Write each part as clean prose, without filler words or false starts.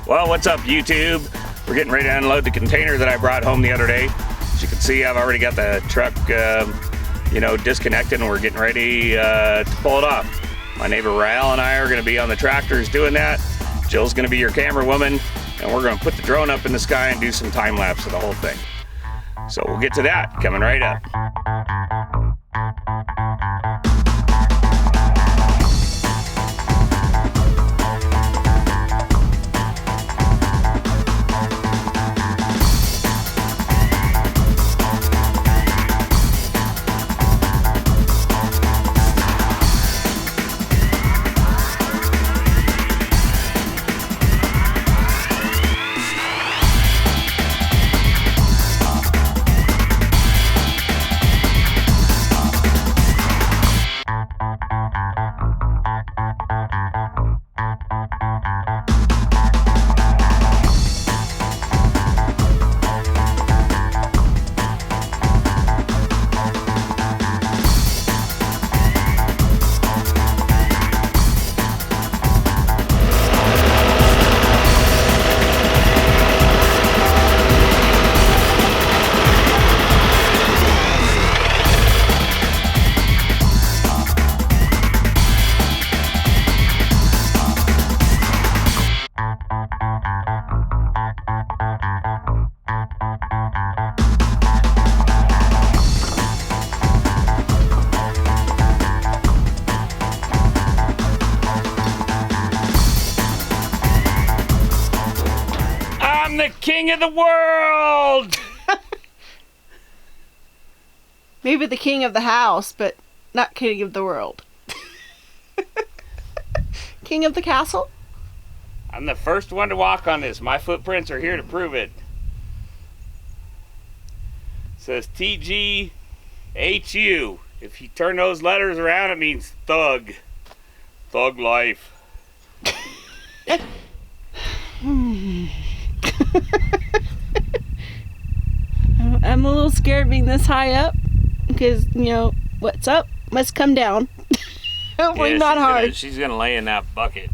Well, what's up, YouTube? We're getting ready to unload the container that I brought home the other day. As you can see, I've already got the truck, disconnected, and we're getting ready to pull it off. My neighbor Rael and I are going to be on the tractors doing that. Jill's going to be your camera woman, and we're going to put the drone up in the sky and do some time lapse of the whole thing. So we'll get to that coming right up. I'm the king of the world! Maybe the king of the house, but not king of the world. King of the castle? I'm the first one to walk on this. My footprints are here to prove it. It says TGHU. If you turn those letters around, it means thug. Thug life. I'm a little scared being this high up because, what's up must come down. Hopefully not hard. She's gonna lay in that bucket.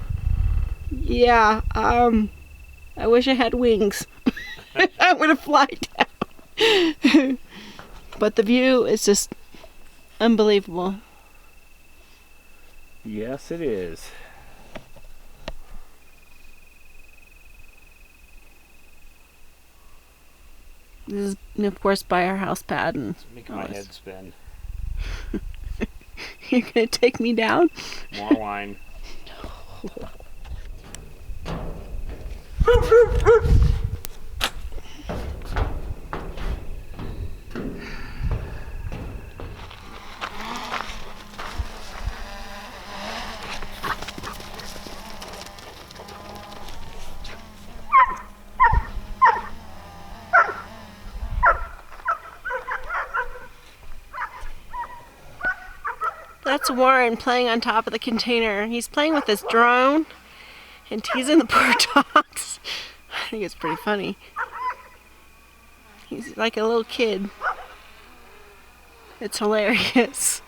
Yeah, I wish I had wings. I would have fly down. But the view is just unbelievable. Yes, it is. This is, of course, by our house pad. And it's making my head spin. You're gonna take me down? More wine. That's Warren playing on top of the container. He's playing with his drone and teasing the poor dogs. I think it's pretty funny. He's like a little kid. It's hilarious.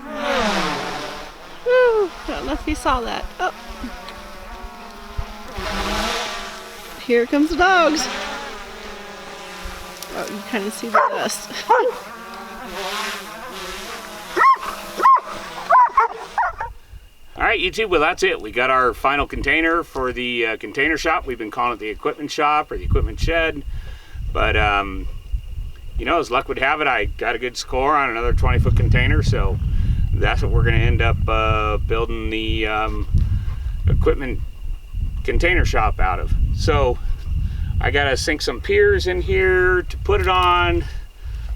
Woo! I don't know if you saw that. Oh. Here comes the dogs. Oh, you kind of see the dust. Alright, YouTube, well, that's it. We got our final container for the container shop. We've been calling it the equipment shop or the equipment shed. But you know, as luck would have it, I got a good score on another 20-foot container, so that's what we're going to end up building the equipment container shop out of. So I got to sink some piers in here to put it on.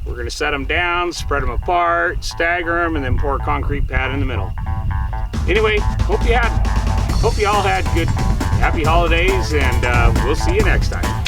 We're going to set them down, spread them apart, stagger them, and then pour a concrete pad in the middle. Anyway, hope you all had good, happy holidays, and we'll see you next time.